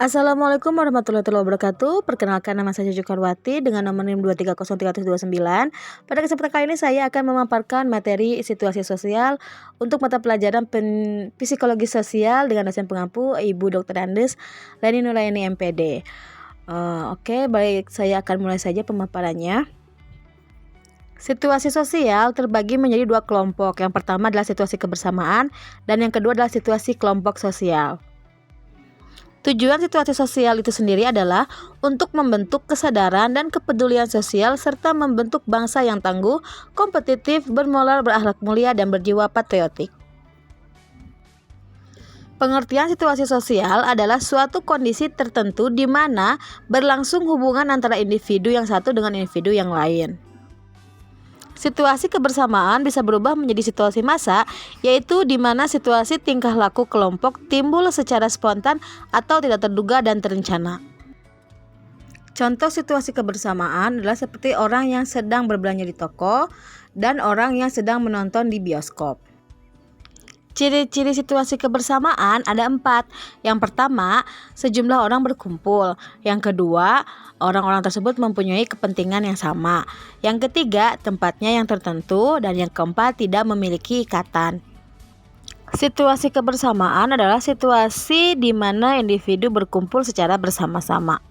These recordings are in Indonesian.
Assalamualaikum warahmatullahi wabarakatuh. Perkenalkan, nama saya Jukarwati dengan nomor NIM 2303029. Pada kesempatan kali ini saya akan memaparkan materi situasi sosial untuk mata pelajaran psikologi sosial dengan dosen pengampu Ibu Dr. Andes Leni Nuraini MPD. Oke, baik, saya akan mulai saja pemaparannya. Situasi sosial terbagi menjadi dua kelompok. Yang pertama adalah situasi kebersamaan dan yang kedua adalah situasi kelompok sosial. Tujuan situasi sosial itu sendiri adalah untuk membentuk kesadaran dan kepedulian sosial serta membentuk bangsa yang tangguh, kompetitif, bermoral, berakhlak mulia, dan berjiwa patriotik. Pengertian situasi sosial adalah suatu kondisi tertentu di mana berlangsung hubungan antara individu yang satu dengan individu yang lain. Situasi kebersamaan bisa berubah menjadi situasi massa, yaitu di mana situasi tingkah laku kelompok timbul secara spontan atau tidak terduga dan terencana. Contoh situasi kebersamaan adalah seperti orang yang sedang berbelanja di toko dan orang yang sedang menonton di bioskop. Ciri-ciri situasi kebersamaan ada 4. Yang pertama, sejumlah orang berkumpul. Yang kedua, orang-orang tersebut mempunyai kepentingan yang sama. Yang ketiga, tempatnya yang tertentu. Dan yang keempat, tidak memiliki ikatan. Situasi kebersamaan adalah situasi di mana individu berkumpul secara bersama-sama.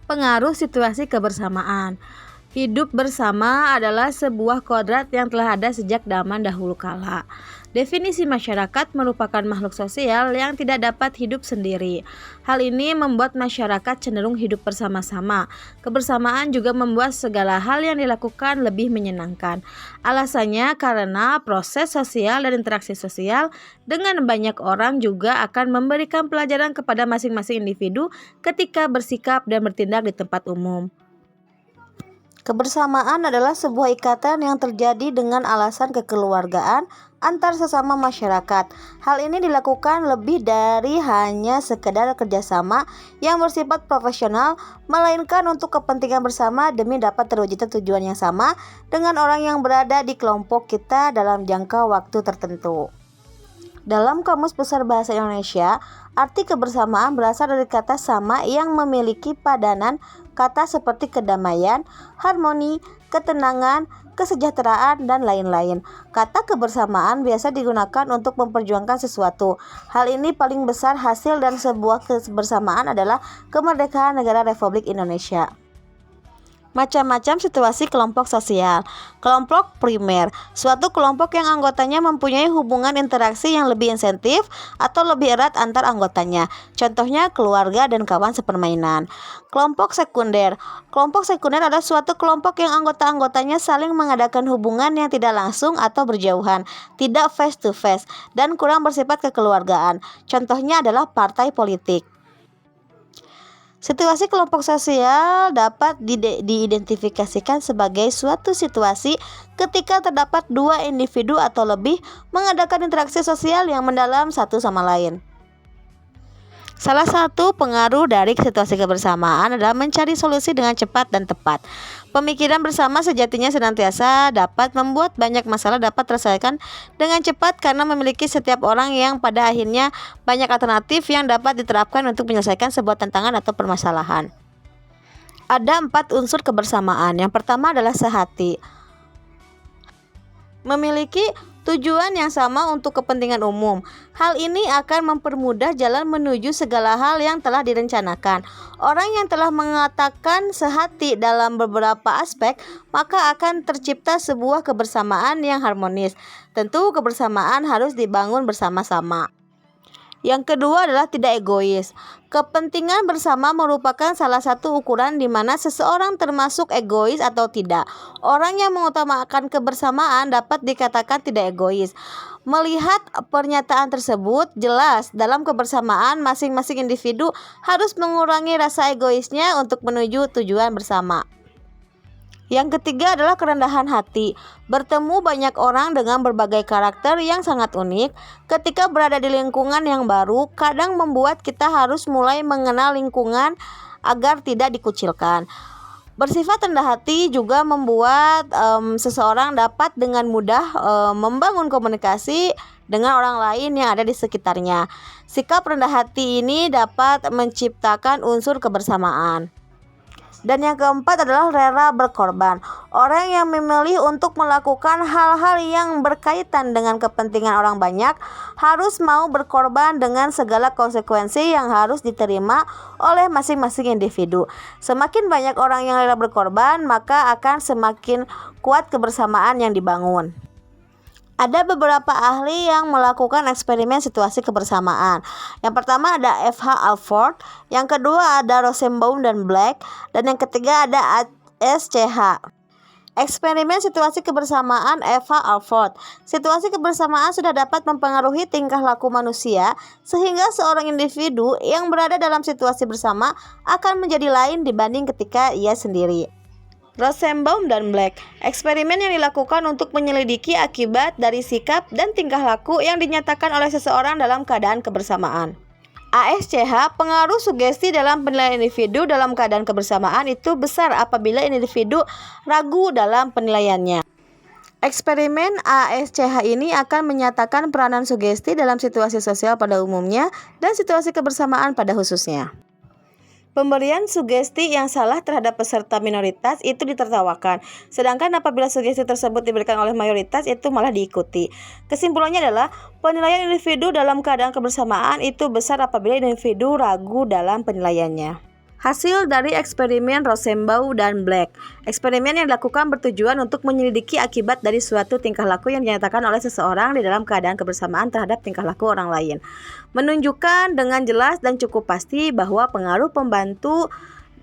Pengaruh situasi kebersamaan. Hidup bersama adalah sebuah kodrat yang telah ada sejak zaman dahulu kala. Definisi masyarakat merupakan makhluk sosial yang tidak dapat hidup sendiri. Hal ini membuat masyarakat cenderung hidup bersama-sama. Kebersamaan juga membuat segala hal yang dilakukan lebih menyenangkan. Alasannya karena proses sosial dan interaksi sosial dengan banyak orang juga akan memberikan pelajaran kepada masing-masing individu ketika bersikap dan bertindak di tempat umum. Kebersamaan adalah sebuah ikatan yang terjadi dengan alasan kekeluargaan antar sesama masyarakat. Hal ini dilakukan lebih dari hanya sekedar kerjasama yang bersifat profesional, melainkan untuk kepentingan bersama demi dapat terwujudnya tujuan yang sama dengan orang yang berada di kelompok kita dalam jangka waktu tertentu. Dalam Kamus Besar Bahasa Indonesia, arti kebersamaan berasal dari kata sama yang memiliki padanan kata seperti kedamaian, harmoni, ketenangan, kesejahteraan, dan lain-lain. Kata kebersamaan biasa digunakan untuk memperjuangkan sesuatu. Hal ini paling besar hasil dan sebuah kebersamaan adalah kemerdekaan negara Republik Indonesia. Macam-macam situasi kelompok sosial. Kelompok primer, suatu kelompok yang anggotanya mempunyai hubungan interaksi yang lebih insentif atau lebih erat antar anggotanya. Contohnya keluarga dan kawan sepermainan. Kelompok sekunder adalah suatu kelompok yang anggota-anggotanya saling mengadakan hubungan yang tidak langsung atau berjauhan, tidak face to face, dan kurang bersifat kekeluargaan. Contohnya adalah partai politik. Situasi kelompok sosial dapat diidentifikasikan sebagai suatu situasi ketika terdapat dua individu atau lebih mengadakan interaksi sosial yang mendalam satu sama lain. Salah satu pengaruh dari situasi kebersamaan adalah mencari solusi dengan cepat dan tepat. Pemikiran bersama sejatinya senantiasa dapat membuat banyak masalah dapat terselesaikan dengan cepat karena memiliki setiap orang yang pada akhirnya banyak alternatif yang dapat diterapkan untuk menyelesaikan sebuah tantangan atau permasalahan. Ada 4 unsur kebersamaan. Yang pertama adalah sehati. Memiliki tujuan yang sama untuk kepentingan umum. Hal ini akan mempermudah jalan menuju segala hal yang telah direncanakan. Orang yang telah mengatakan sehati dalam beberapa aspek, maka akan tercipta sebuah kebersamaan yang harmonis. Tentu kebersamaan harus dibangun bersama-sama. Yang kedua adalah tidak egois. Kepentingan bersama merupakan salah satu ukuran di mana seseorang termasuk egois atau tidak. Orang yang mengutamakan kebersamaan dapat dikatakan tidak egois. Melihat pernyataan tersebut, jelas dalam kebersamaan masing-masing individu harus mengurangi rasa egoisnya untuk menuju tujuan bersama. Yang ketiga adalah kerendahan hati. Bertemu banyak orang dengan berbagai karakter yang sangat unik ketika berada di lingkungan yang baru kadang membuat kita harus mulai mengenal lingkungan agar tidak dikucilkan. Bersifat rendah hati juga membuat seseorang dapat dengan mudah membangun komunikasi dengan orang lain yang ada di sekitarnya. Sikap rendah hati ini dapat menciptakan unsur kebersamaan. Dan yang keempat adalah rela berkorban. Orang yang memilih untuk melakukan hal-hal yang berkaitan dengan kepentingan orang banyak harus mau berkorban dengan segala konsekuensi yang harus diterima oleh masing-masing individu. Semakin banyak orang yang rela berkorban, maka akan semakin kuat kebersamaan yang dibangun. Ada beberapa ahli yang melakukan eksperimen situasi kebersamaan. Yang pertama ada F.H. Alford, yang kedua ada Rosenbaum dan Black, dan yang ketiga ada A.S.C.H. Eksperimen situasi kebersamaan F.H. Alford. Situasi kebersamaan sudah dapat mempengaruhi tingkah laku manusia sehingga seorang individu yang berada dalam situasi bersama akan menjadi lain dibanding ketika ia sendiri. Rosenbaum dan Black. Eksperimen yang dilakukan untuk menyelidiki akibat dari sikap dan tingkah laku yang dinyatakan oleh seseorang dalam keadaan kebersamaan. A.S.C.H. Pengaruh sugesti dalam penilaian individu dalam keadaan kebersamaan itu besar apabila individu ragu dalam penilaiannya. Eksperimen A.S.C.H. ini akan menyatakan peranan sugesti dalam situasi sosial pada umumnya dan situasi kebersamaan pada khususnya. Pemberian sugesti yang salah terhadap peserta minoritas itu ditertawakan, sedangkan apabila sugesti tersebut diberikan oleh mayoritas itu malah diikuti. Kesimpulannya adalah penilaian individu dalam keadaan kebersamaan itu besar apabila individu ragu dalam penilaiannya. Hasil dari eksperimen Rosenbaum dan Black. Eksperimen yang dilakukan bertujuan untuk menyelidiki akibat dari suatu tingkah laku yang dinyatakan oleh seseorang di dalam keadaan kebersamaan terhadap tingkah laku orang lain. Menunjukkan dengan jelas dan cukup pasti bahwa pengaruh pembantu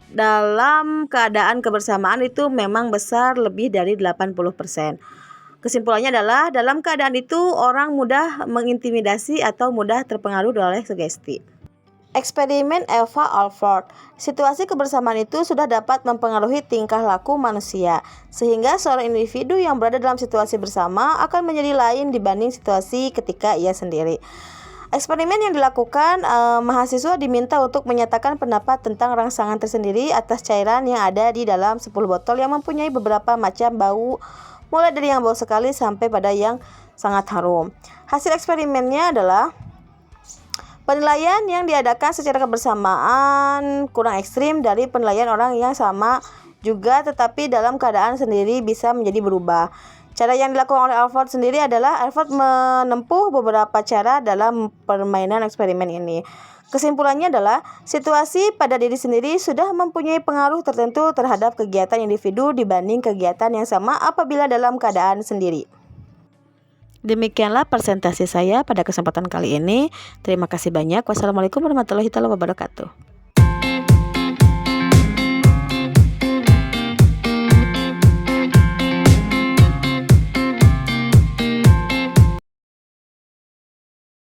dalam keadaan kebersamaan itu memang besar lebih dari 80%. Kesimpulannya adalah dalam keadaan itu orang mudah mengintimidasi atau mudah terpengaruh oleh sugesti. Eksperimen F.H. Alford. Situasi kebersamaan itu sudah dapat mempengaruhi tingkah laku manusia, sehingga seorang individu yang berada dalam situasi bersama akan menjadi lain dibanding situasi ketika ia sendiri. Eksperimen yang dilakukan, mahasiswa diminta untuk menyatakan pendapat tentang rangsangan tersendiri atas cairan yang ada di dalam 10 botol yang mempunyai beberapa macam bau, mulai dari yang bau sekali sampai pada yang sangat harum. Hasil eksperimennya adalah penilaian yang diadakan secara kebersamaan kurang ekstrim dari penilaian orang yang sama juga, tetapi dalam keadaan sendiri bisa menjadi berubah. Cara yang dilakukan oleh Alford sendiri adalah Alford menempuh beberapa cara dalam permainan eksperimen ini. Kesimpulannya adalah situasi pada diri sendiri sudah mempunyai pengaruh tertentu terhadap kegiatan individu dibanding kegiatan yang sama apabila dalam keadaan sendiri. Demikianlah presentasi saya pada kesempatan kali ini. Terima kasih banyak. Wassalamualaikum warahmatullahi wabarakatuh.